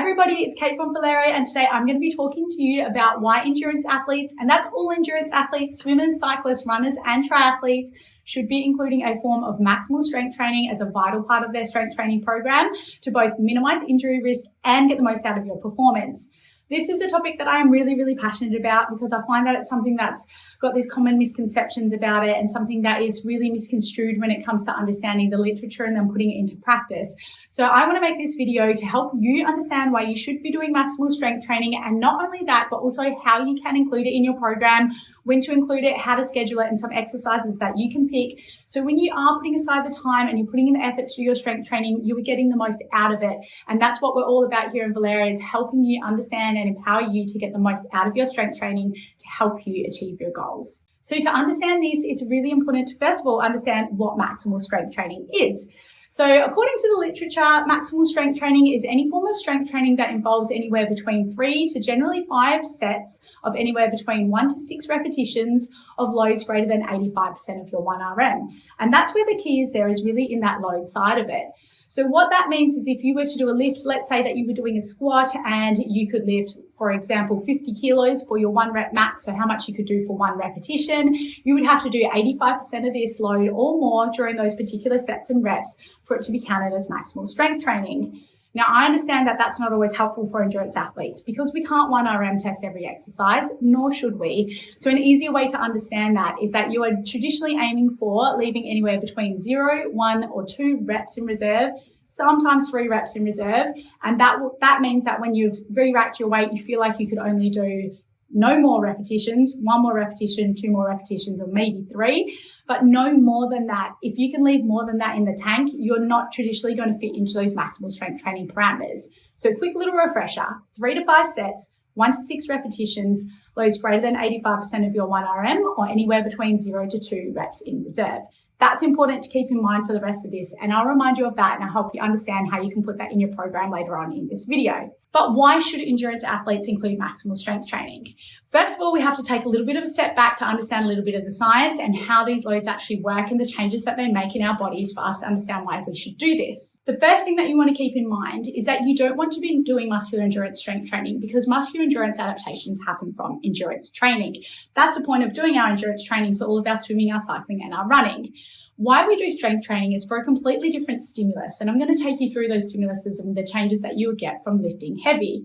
everybody, it's Kate from Valeria, and today I'm going to be talking to you about why endurance athletes, and that's all endurance athletes, swimmers, cyclists, runners, and triathletes, should be including a form of maximal strength training as a vital part of their strength training program to both minimize injury risk and get the most out of your performance. This is a topic that I am really passionate about because I find that it's something that's got these common misconceptions about it and something that is really misconstrued when it comes to understanding the literature and then putting it into practice. So I want to make this video to help you understand why you should be doing maximal strength training, and not only that, but also how you can include it in your program, when to include it, how to schedule it, and some exercises that you can pick. So when you are putting aside the time and you're putting in the effort to your strength training, you are getting the most out of it. And that's what we're all about here in Valeria, is helping you understand and empower you to get the most out of your strength training to help you achieve your goals. So to understand this, it's really important to first of all understand what maximal strength training is. So according to the literature, maximal strength training is any form of strength training that involves anywhere between 3 to generally 5 sets of anywhere between 1 to 6 repetitions of loads greater than 85% of your 1RM. And that's where the key is there, is really in that load side of it. So what that means is if you were to do a lift, let's say that you were doing a squat and you could lift, for example, 50 kilos for your 1 rep max, so how much you could do for 1 repetition, you would have to do 85% of this load or more during those particular sets and reps for it to be counted as maximal strength training. Now, I understand that that's not always helpful for endurance athletes because we can't 1RM test every exercise, nor should we. So an easier way to understand that is that you are traditionally aiming for leaving anywhere between 0, 1, or 2 reps in reserve, sometimes 3 reps in reserve. And that means that when you've re-racked your weight, you feel like you could only do no more repetitions, 1 more repetition, 2 more repetitions, or maybe 3, but no more than that. If you can leave more than that in the tank, you're not traditionally going to fit into those maximal strength training parameters. So quick little refresher, 3 to 5 sets, 1 to 6 repetitions, loads greater than 85% of your 1RM, or anywhere between 0 to 2 reps in reserve. That's important to keep in mind for the rest of this, and I'll remind you of that and I'll help you understand how you can put that in your program later on in this video. But why should endurance athletes include maximal strength training? First of all, we have to take a little bit of a step back to understand a little bit of the science and how these loads actually work and the changes that they make in our bodies for us to understand why we should do this. The first thing that you want to keep in mind is that you don't want to be doing muscular endurance strength training because muscular endurance adaptations happen from endurance training. That's the point of doing our endurance training, so all of our swimming, our cycling, and our running. Why we do strength training is for a completely different stimulus, and I'm going to take you through those stimuluses and the changes that you would get from lifting heavy.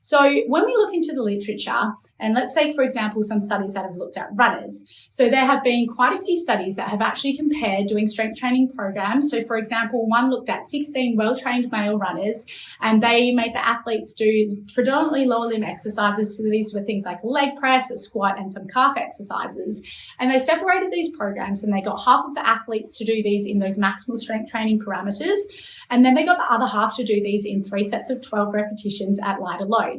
So when we look into the literature, and let's take, for example, some studies that have looked at runners. So there have been quite a few studies that have actually compared doing strength training programs. So for example, one looked at 16 well-trained male runners, and they made the athletes do predominantly lower limb exercises. So these were things like leg press, a squat, and some calf exercises. And they separated these programs and they got half of the athletes to do these in those maximal strength training parameters. And then they got the other half to do these in 3 sets of 12 repetitions at lighter loads.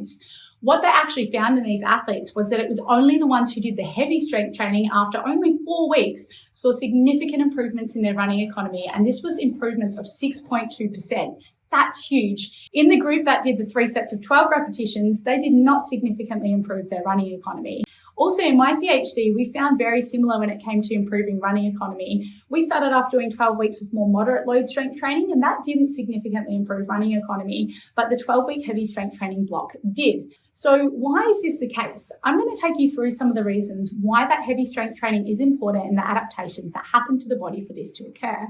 What they actually found in these athletes was that it was only the ones who did the heavy strength training after only 4 weeks saw significant improvements in their running economy. And this was improvements of 6.2%. That's huge. In the group that did the 3 sets of 12 repetitions, they did not significantly improve their running economy. Also, in my PhD, we found very similar when it came to improving running economy. We started off doing 12 weeks of more moderate load strength training, and that didn't significantly improve running economy, but the 12-week heavy strength training block did. So why is this the case? I'm going to take you through some of the reasons why that heavy strength training is important and the adaptations that happen to the body for this to occur.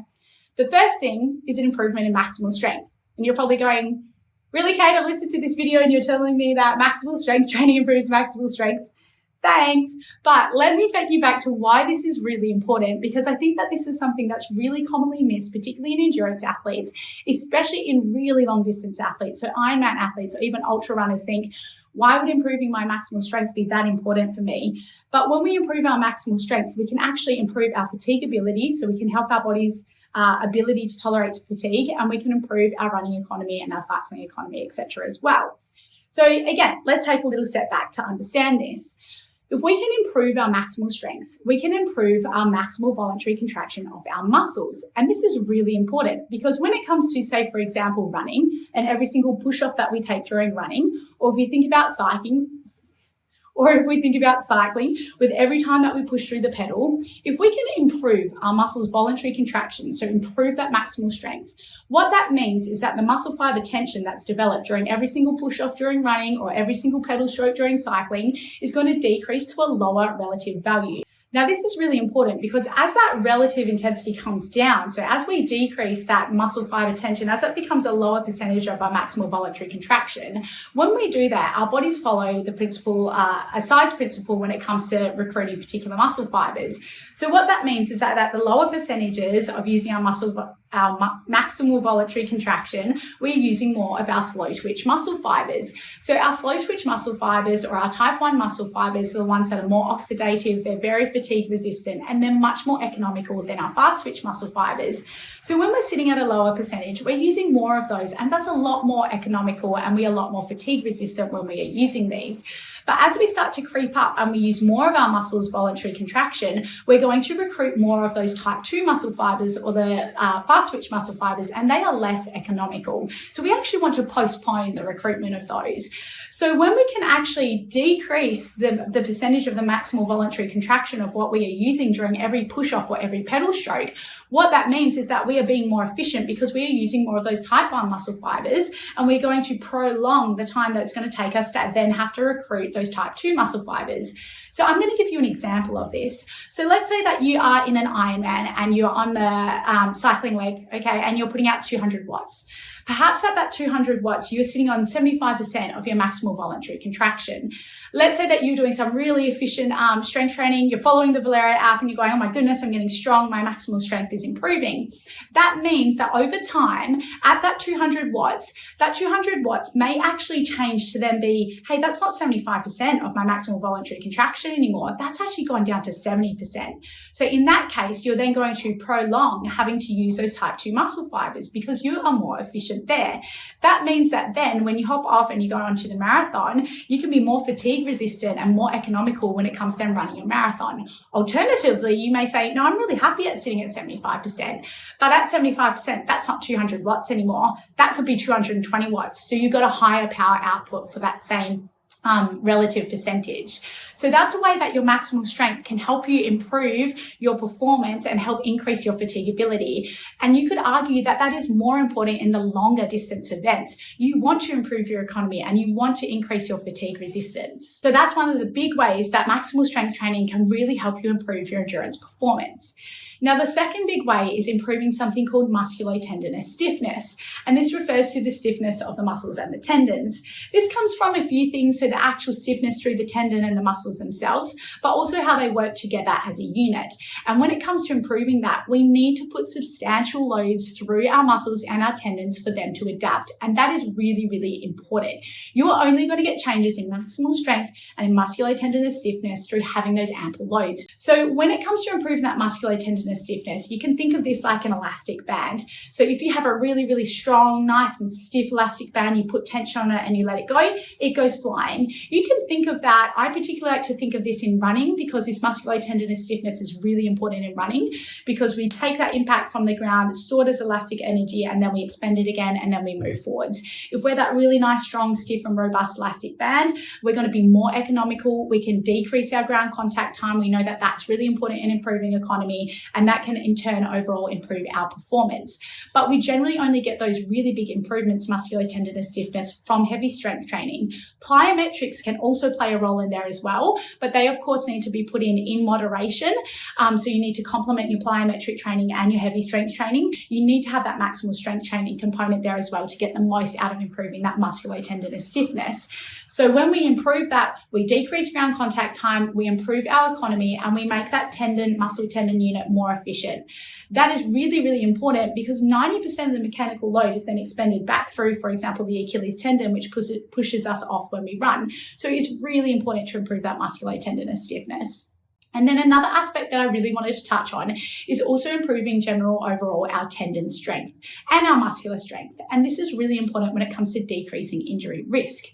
The first thing is an improvement in maximal strength. And you're probably going, really, Kate, I've listened to this video and you're telling me that maximal strength training improves maximal strength. Thanks. But let me take you back to why this is really important, because I think that this is something that's really commonly missed, particularly in endurance athletes, especially in really long distance athletes. So Ironman athletes or even ultra runners think, why would improving my maximal strength be that important for me? But when we improve our maximal strength, we can actually improve our fatigue ability. So we can help our body's ability to tolerate fatigue, and we can improve our running economy and our cycling economy, etc. as well. So again, let's take a little step back to understand this. If we can improve our maximal strength, we can improve our maximal voluntary contraction of our muscles. And this is really important because when it comes to, say, for example, running and every single push-off that we take during running, or if you think about cycling, or if we think about cycling, with every time that we push through the pedal, if we can improve our muscles' voluntary contraction, so improve that maximal strength, what that means is that the muscle fiber tension that's developed during every single push-off during running or every single pedal stroke during cycling is going to decrease to a lower relative value. Now, this is really important because as that relative intensity comes down, so as we decrease that muscle fiber tension, as it becomes a lower percentage of our maximal voluntary contraction, when we do that, our bodies follow the principle, a size principle when it comes to recruiting particular muscle fibers. So what that means is that at the lower percentages of using our maximal voluntary contraction, we're using more of our slow twitch muscle fibers. So our slow twitch muscle fibers, or our type 1 muscle fibers, are the ones that are more oxidative, they're very fatigue resistant, and they're much more economical than our fast twitch muscle fibers. So when we're sitting at a lower percentage, we're using more of those, and that's a lot more economical, and we're a lot more fatigue resistant when we are using these. But as we start to creep up and we use more of our muscles' voluntary contraction, we're going to recruit more of those type 2 muscle fibers, or the fast twitch muscle fibers, and they are less economical. So we actually want to postpone the recruitment of those. So when we can actually decrease the percentage of the maximal voluntary contraction of what we are using during every push-off or every pedal stroke, what that means is that we are being more efficient because we are using more of those type 1 muscle fibers, and we're going to prolong the time that it's going to take us to then have to recruit those type 2 muscle fibers. So I'm going to give you an example of this. So let's say that you are in an Ironman and you're on the cycling leg, okay, and you're putting out 200 watts. Perhaps at that 200 watts, you're sitting on 75% of your maximal voluntary contraction. Let's say that you're doing some really efficient strength training, you're following the Valeria app and you're going, oh my goodness, I'm getting strong, my maximal strength is improving. That means that over time, at that 200 watts may actually change to then be, hey, that's not 75% of my maximal voluntary contraction anymore. That's actually gone down to 70%. So in that case, you're then going to prolong having to use those type 2 muscle fibers because you are more efficient there. That means that then when you hop off and you go onto the marathon, you can be more fatigue resistant and more economical when it comes to then running your marathon. Alternatively, you may say, no, I'm really happy at sitting at 75%, but at 75%, that's not 200 watts anymore. That could be 220 watts. So you've got a higher power output for that same relative percentage. So that's a way that your maximal strength can help you improve your performance and help increase your fatigability. And you could argue that that is more important in the longer distance events. You want to improve your economy and you want to increase your fatigue resistance. So that's one of the big ways that maximal strength training can really help you improve your endurance performance. Now, the second big way is improving something called musculotendinous stiffness, and this refers to the stiffness of the muscles and the tendons. This comes from a few things, so the actual stiffness through the tendon and the muscles themselves, but also how they work together as a unit. And when it comes to improving that, we need to put substantial loads through our muscles and our tendons for them to adapt, and that is really, really important. You are only going to get changes in maximal strength and in musculotendinous stiffness through having those ample loads. So when it comes to improving that musculotendinous stiffness, you can think of this like an elastic band. So if you have a really, really strong, nice and stiff elastic band, you put tension on it and you let it go, it goes flying. You can think of that. I particularly like to think of this in running because this musculotendinous stiffness is really important in running because we take that impact from the ground, it's stored as elastic energy, and then we expend it again and then we move forwards. If we're that really nice, strong, stiff and robust elastic band, we're going to be more economical. We can decrease our ground contact time. We know that that's really important in improving economy, and that can in turn overall improve our performance. But we generally only get those really big improvements, musculotendinous stiffness, from heavy strength training. Plyometrics can also play a role in there as well, but they of course need to be put in moderation. So you need to complement your plyometric training and your heavy strength training. You need to have that maximal strength training component there as well to get the most out of improving that musculotendinous stiffness. So when we improve that, we decrease ground contact time, we improve our economy, and we make that muscle tendon unit more efficient. That is really, really important because 90% of the mechanical load is then expended back through, for example, the Achilles tendon, which pushes us off when we run. So it's really important to improve that musculotendinous stiffness. And then another aspect that I really wanted to touch on is also improving general overall our tendon strength and our muscular strength. And this is really important when it comes to decreasing injury risk.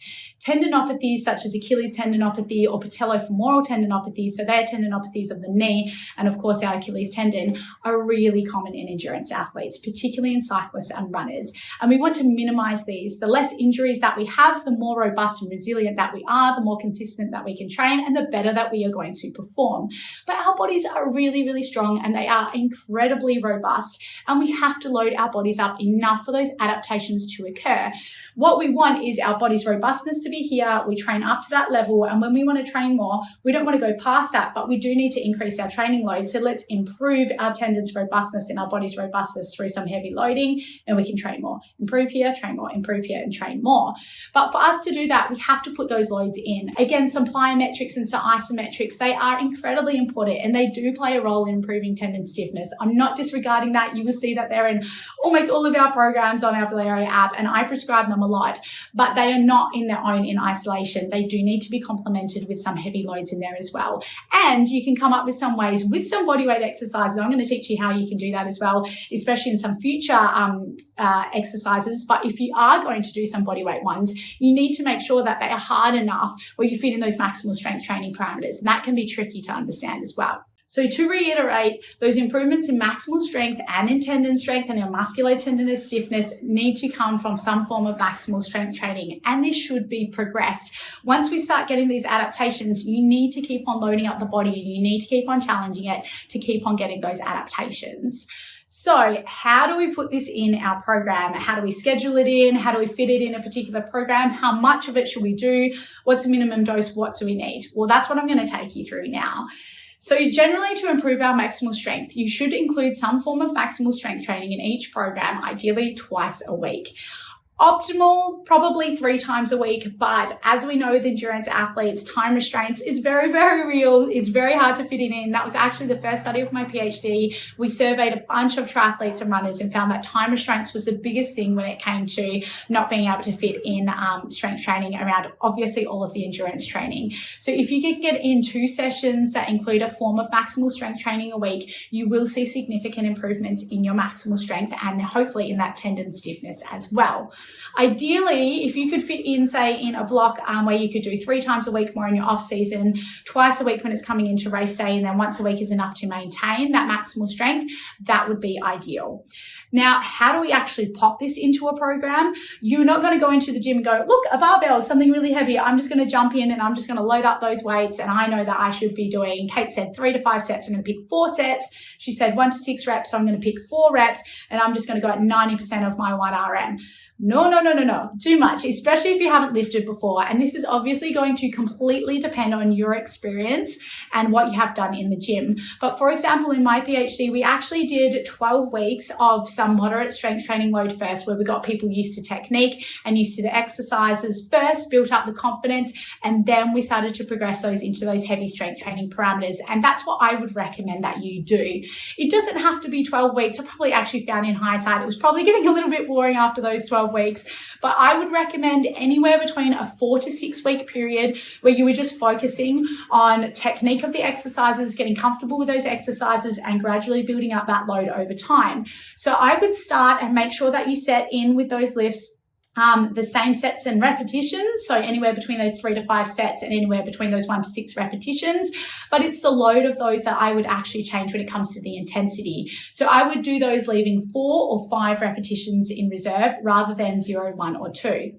Tendinopathies such as Achilles tendinopathy or patellofemoral tendinopathy, so they're tendinopathies of the knee, and of course our Achilles tendon, are really common in endurance athletes, particularly in cyclists and runners. And we want to minimize these. The less injuries that we have, the more robust and resilient that we are, the more consistent that we can train, and the better that we are going to perform. But our bodies are really, really strong and they are incredibly robust, and we have to load our bodies up enough for those adaptations to occur. What we want is our body's robustness to be here. We train up to that level, and when we want to train more, we don't want to go past that, but we do need to increase our training load. So let's improve our tendons robustness and our body's robustness through some heavy loading, and we can train more. Improve here, train more, improve here, and train more. But for us to do that, we have to put those loads in. Again, some plyometrics and some isometrics, they are incredibly important and they do play a role in improving tendon stiffness. I'm not disregarding that. You will see that they're in almost all of our programs on our Valeria app, and I prescribe them a lot, but they are not in their own in isolation. They do need to be complemented with some heavy loads in there as well. And you can come up with some ways with some bodyweight exercises. I'm going to teach you how you can do that as well, especially in some future exercises. But if you are going to do some bodyweight ones, you need to make sure that they are hard enough where you fit in those maximal strength training parameters. And that can be tricky to understand as well. So to reiterate, those improvements in maximal strength and in tendon strength and in musculotendinous stiffness need to come from some form of maximal strength training, and this should be progressed. Once we start getting these adaptations, you need to keep on loading up the body and you need to keep on challenging it to keep on getting those adaptations. So how do we put this in our program? How do we schedule it in? How do we fit it in a particular program? How much of it should we do? What's a minimum dose? What do we need? Well, that's what I'm going to take you through now. So generally, to improve our maximal strength, you should include some form of maximal strength training in each program, ideally twice a week. Optimal, probably 3 times a week, but as we know with endurance athletes, time restraints is very, very real. It's very hard to fit it in. That was actually the first study of my PhD. We surveyed a bunch of triathletes and runners and found that time restraints was the biggest thing when it came to not being able to fit in strength training around obviously all of the endurance training. So if you can get in 2 sessions that include a form of maximal strength training a week, you will see significant improvements in your maximal strength and hopefully in that tendon stiffness as well. Ideally, if you could fit in, say, in a block where you could do 3 times a week more in your off season, twice a week when it's coming into race day, and then once a week is enough to maintain that maximal strength, that would be ideal. Now, how do we actually pop this into a program? You're not going to go into the gym and go, look, a barbell, something really heavy. I'm just going to jump in and I'm just going to load up those weights. And I know that I should be doing, Kate said 3 to 5 sets. I'm going to pick 4 sets. She said 1 to 6 reps. So I'm going to pick 4 reps and I'm just going to go at 90% of my 1 RM. No, too much, especially if you haven't lifted before. And this is obviously going to completely depend on your experience and what you have done in the gym. But for example, in my PhD, we actually did 12 weeks of some moderate strength training load first, where we got people used to technique and used to the exercises first, built up the confidence, and then we started to progress those into those heavy strength training parameters. And that's what I would recommend that you do. It doesn't have to be 12 weeks. I probably actually found in hindsight, it was probably getting a little bit boring after those 12 weeks, but I would recommend anywhere between a 4 to 6 week period where you were just focusing on technique of the exercises, getting comfortable with those exercises and gradually building up that load over time. So I would start and make sure that you set in with those lifts the same sets and repetitions. So anywhere between those 3 to 5 sets and anywhere between those 1 to 6 repetitions. But it's the load of those that I would actually change when it comes to the intensity. So I would do those leaving 4 or 5 repetitions in reserve rather than 0, 1 or 2.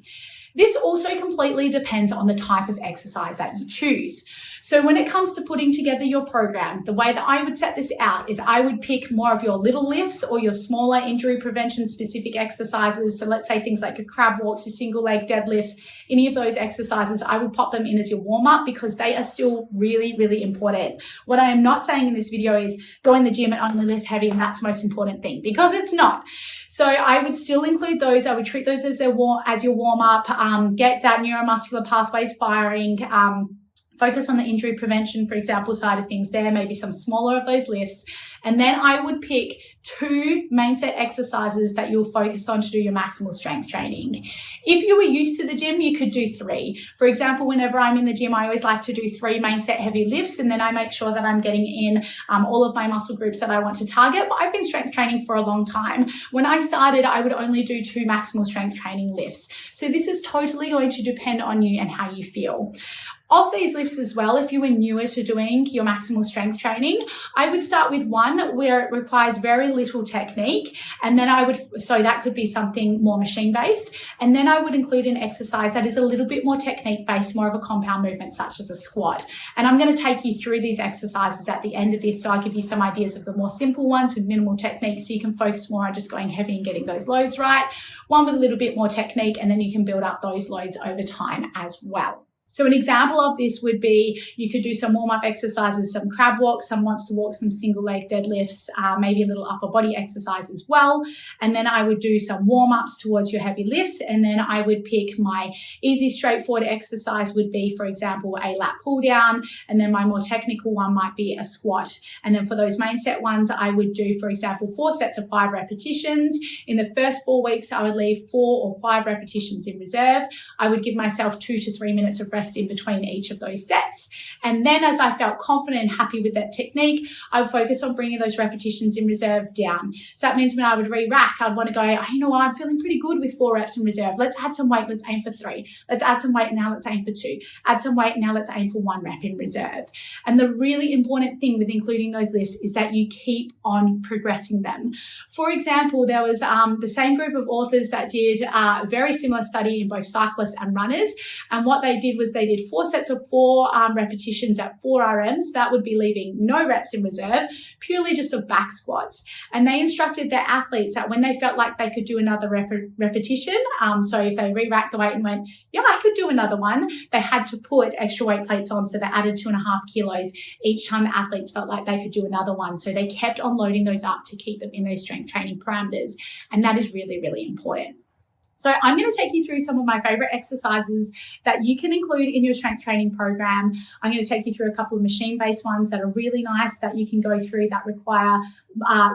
This also completely depends on the type of exercise that you choose. So when it comes to putting together your program, the way that I would set this out is I would pick more of your little lifts or your smaller injury prevention specific exercises. So let's say things like your crab walks, your single leg deadlifts, any of those exercises, I would pop them in as your warm up because they are still really, really important. What I am not saying in this video is go in the gym and only lift heavy and that's the most important thing, because it's not. So I would still include those. I would treat those as your warm up, get that neuromuscular pathways firing, focus on the injury prevention, for example, side of things there, maybe some smaller of those lifts. And then I would pick 2 main set exercises that you'll focus on to do your maximal strength training. If you were used to the gym, you could do 3. For example, whenever I'm in the gym, I always like to do 3 main set heavy lifts, and then I make sure that I'm getting in all of my muscle groups that I want to target. But I've been strength training for a long time. When I started, I would only do 2 maximal strength training lifts. So this is totally going to depend on you and how you feel. Of these lifts as well, if you were newer to doing your maximal strength training, I would start with one where it requires very little technique. And then so that could be something more machine-based. And then I would include an exercise that is a little bit more technique-based, more of a compound movement, such as a squat. And I'm going to take you through these exercises at the end of this. So I'll give you some ideas of the more simple ones with minimal technique, so you can focus more on just going heavy and getting those loads right. One with a little bit more technique, and then you can build up those loads over time as well. So an example of this would be, you could do some warm-up exercises, some crab walks, some wants to walk, some single leg deadlifts, maybe a little upper body exercise as well. And then I would do some warm-ups towards your heavy lifts. And then I would pick my easy, straightforward exercise would be, for example, a lat pull down. And then my more technical one might be a squat. And then for those main set ones, I would do, for example, 4 sets of 5 repetitions. In the first 4 weeks, I would leave 4 or 5 repetitions in reserve. I would give myself 2 to 3 minutes of rest in between each of those sets. And then as I felt confident and happy with that technique, I would focus on bringing those repetitions in reserve down. So that means when I would re-rack, I'd want to go, you know what, I'm feeling pretty good with 4 reps in reserve. Let's add some weight. Let's aim for 3. Let's add some weight. Now let's aim for 2. Add some weight. Now let's aim for 1 rep in reserve. And the really important thing with including those lifts is that you keep on progressing them. For example, there was the same group of authors that did a very similar study in both cyclists and runners. And what they did was they did 4 sets of 4 repetitions at 4 RMs. That would be leaving no reps in reserve, purely just of back squats. And they instructed their athletes that when they felt like they could do another repetition, so if they re-racked the weight and went, yeah, I could do another one, they had to put extra weight plates on. So they added 2.5 kilos each time the athletes felt like they could do another one. So they kept on loading those up to keep them in those strength training parameters. And that is really, really important. So I'm going to take you through some of my favorite exercises that you can include in your strength training program. I'm going to take you through a couple of machine-based ones that are really nice that you can go through that require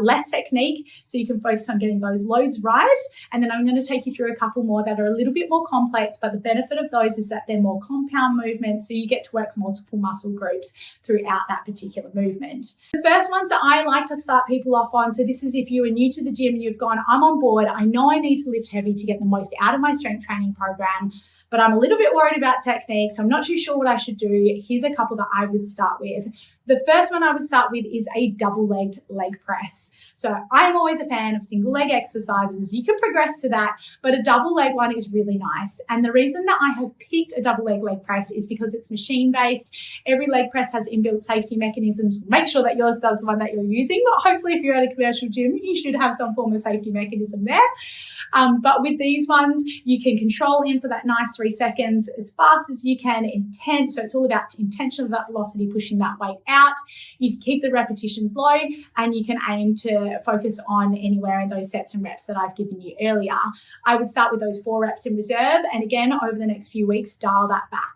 less technique, so you can focus on getting those loads right. And then I'm going to take you through a couple more that are a little bit more complex, but the benefit of those is that they're more compound movements, so you get to work multiple muscle groups throughout that particular movement. The first ones that I like to start people off on, so this is if you are new to the gym and you've gone, I'm on board, I know I need to lift heavy to get the most out of my strength training program, but I'm a little bit worried about technique, so I'm not too sure what I should do. Here's a couple that I would start with. The first one I would start with is a double-legged leg press. So I'm always a fan of single leg exercises. You can progress to that, but a double leg one is really nice. And the reason that I have picked a double leg press is because it's machine-based. Every leg press has inbuilt safety mechanisms. Make sure that yours does the one that you're using, but hopefully if you're at a commercial gym, you should have some form of safety mechanism there. But with these ones, you can control in for that nice 3 seconds as fast as you can, intent. So it's all about intention of that velocity, pushing that weight out. You can keep the repetitions low, and you can aim to focus on anywhere in those sets and reps that I've given you earlier. I would start with those 4 reps in reserve, and again, over the next few weeks, dial that back.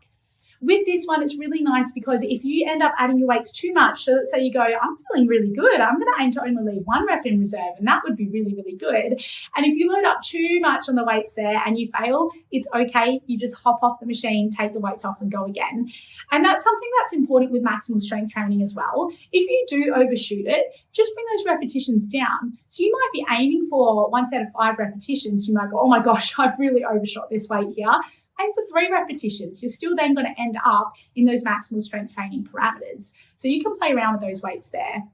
With this one, it's really nice because if you end up adding your weights too much, so let's say you go, I'm feeling really good, I'm going to aim to only leave 1 rep in reserve, and that would be really, really good. And if you load up too much on the weights there and you fail, it's okay. You just hop off the machine, take the weights off and go again. And that's something that's important with maximal strength training as well. If you do overshoot it, just bring those repetitions down. So you might be aiming for 1 set of 5 repetitions. You might go, oh my gosh, I've really overshot this weight here. Aim for 3 repetitions. You're still then going to end up in those maximal strength training parameters. So you can play around with those weights there.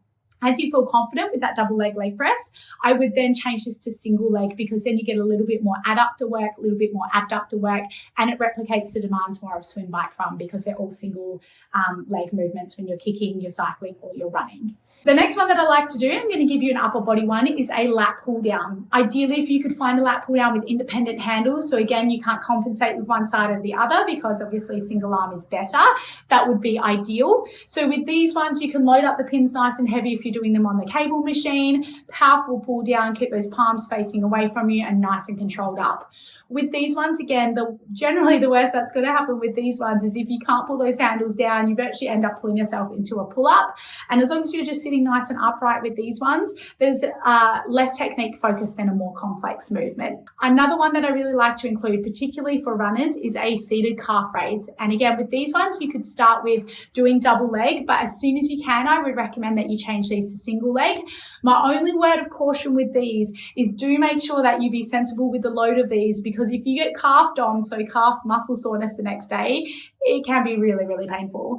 As you feel confident with that double leg press, I would then change this to single leg, because then you get a little bit more adductor work, a little bit more abductor work, and it replicates the demands more of swim, bike, run, because they're all single leg movements when you're kicking, you're cycling, or you're running. The next one that I like to do, I'm going to give you an upper body one, is a lat pull down. Ideally, if you could find a lat pull down with independent handles, so again, you can't compensate with one side or the other because obviously single arm is better, that would be ideal. So with these ones, you can load up the pins nice and heavy if you're doing them on the cable machine. Powerful pull down, keep those palms facing away from you and nice and controlled up. With these ones, again, generally the worst that's going to happen with these ones is if you can't pull those handles down, you virtually end up pulling yourself into a pull-up. And as long as you're just sitting nice and upright with these ones, there's less technique focus than a more complex movement. Another one that I really like to include, particularly for runners, is a seated calf raise. And again, with these ones, you could start with doing double leg, but as soon as you can, I would recommend that you change these to single leg. My only word of caution with these is do make sure that you be sensible with the load of these, because if you get calf DOM, so calf muscle soreness the next day, it can be really, really painful.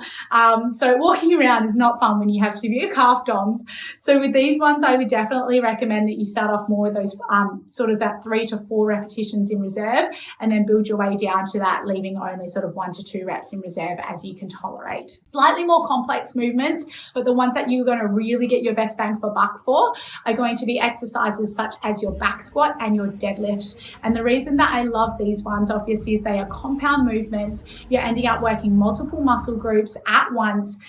So walking around is not fun when you have severe calf DOMs. So with these ones, I would definitely recommend that you start off more with those sort of that 3 to 4 repetitions in reserve, and then build your way down to that, leaving only sort of 1 to 2 reps in reserve as you can tolerate. Slightly more complex movements, but the ones that you're going to really get your best bang for buck for are going to be exercises such as your back squat and your deadlift. And the reason that I love these ones, obviously, is they are compound movements. You're ending up working multiple muscle groups at once,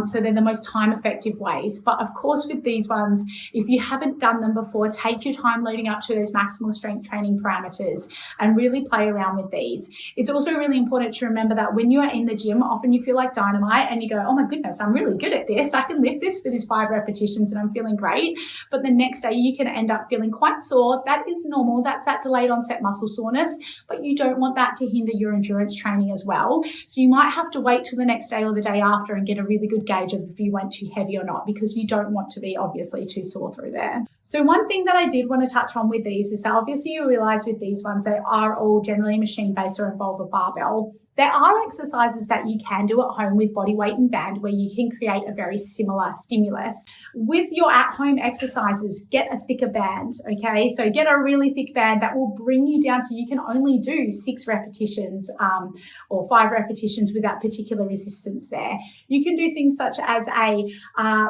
so they're the most time effective ways. But of course, with these ones, if you haven't done them before, take your time leading up to those maximal strength training parameters and really play around with these. It's also really important to remember that when you are in the gym, often you feel like dynamite and you go, oh my goodness, I'm really good at this. I can lift this for these 5 repetitions and I'm feeling great. But the next day you can end up feeling quite sore. That is normal. That's that delayed onset muscle soreness, but you don't want that to hinder your endurance training as well. So you might have to wait till the next day or the day after and get a really good gauge of if you went too heavy or not, because you don't want to be obviously too sore through there. So one thing that I did want to touch on with these is that obviously you realize with these ones, they are all generally machine-based or involve a barbell. There are exercises that you can do at home with body weight and band where you can create a very similar stimulus. With your at-home exercises, get a thicker band, okay? So get a really thick band that will bring you down so you can only do 6 repetitions or 5 repetitions with that particular resistance there. You can do things such as a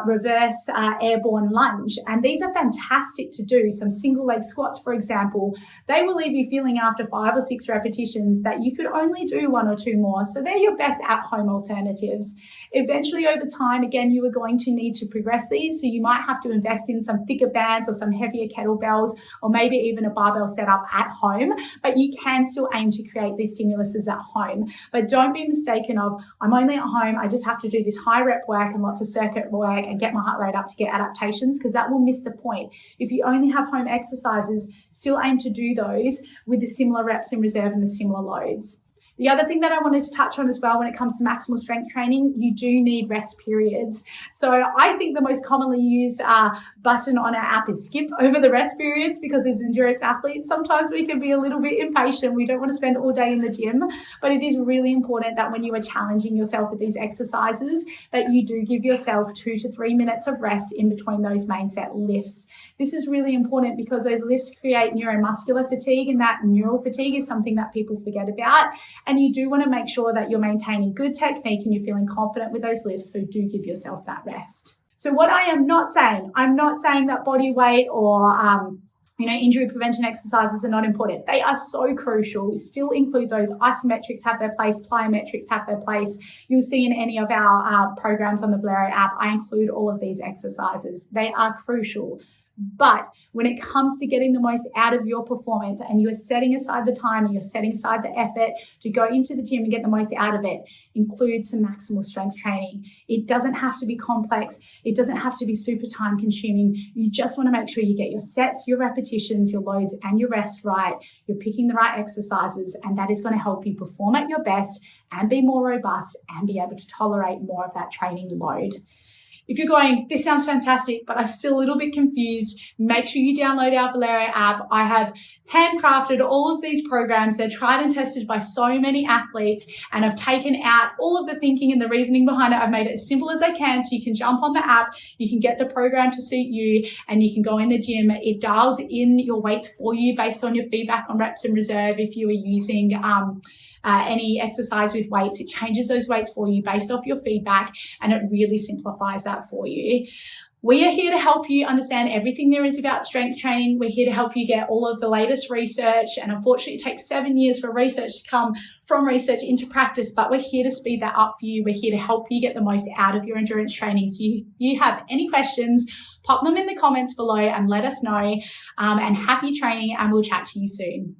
reverse airborne lunge, and these are fantastic to do. Some single leg squats, for example, they will leave you feeling after 5 or 6 repetitions that you could only do 1 or 2 more. So they're your best at-home alternatives. Eventually, over time, again, you are going to need to progress these. So you might have to invest in some thicker bands or some heavier kettlebells, or maybe even a barbell setup at home, but you can still aim to create these stimuluses at home. But don't be mistaken of, I'm only at home, I just have to do this high rep work and lots of circuit work and get my heart rate up to get adaptations, because that will miss the point. If you only have home exercises, still aim to do those with the similar reps in reserve and the similar loads. The other thing that I wanted to touch on as well when it comes to maximal strength training, you do need rest periods. So I think the most commonly used button on our app is skip over the rest periods, because as endurance athletes, sometimes we can be a little bit impatient. We don't want to spend all day in the gym, but it is really important that when you are challenging yourself with these exercises, that you do give yourself 2 to 3 minutes of rest in between those main set lifts. This is really important because those lifts create neuromuscular fatigue, and that neural fatigue is something that people forget about. And you do want to make sure that you're maintaining good technique and you're feeling confident with those lifts. So do give yourself that rest. So what I am not saying, I'm not saying that body weight or, injury prevention exercises are not important. They are so crucial. Still include those. Isometrics have their place. Plyometrics have their place. You'll see in any of our programs on the Bodyweight app, I include all of these exercises. They are crucial. But when it comes to getting the most out of your performance, and you're setting aside the time and you're setting aside the effort to go into the gym and get the most out of it, include some maximal strength training. It doesn't have to be complex. It doesn't have to be super time consuming. You just want to make sure you get your sets, your repetitions, your loads, and your rest right. You're picking the right exercises, and that is going to help you perform at your best and be more robust and be able to tolerate more of that training load. If you're going, this sounds fantastic, but I'm still a little bit confused, make sure you download our Bodyweight app. I have handcrafted all of these programs. They're tried and tested by so many athletes, and I've taken out all of the thinking and the reasoning behind it. I've made it as simple as I can, so you can jump on the app, you can get the program to suit you, and you can go in the gym. It dials in your weights for you based on your feedback on reps and reserve. If you are using any exercise with weights, it changes those weights for you based off your feedback, and it really simplifies that for you. We are here to help you understand everything there is about strength training. We're here to help you get all of the latest research, and unfortunately it takes 7 years for research to come from research into practice, but we're here to speed that up for you. We're here to help you get the most out of your endurance training. So if you have any questions, pop them in the comments below and let us know, and happy training, and we'll chat to you soon.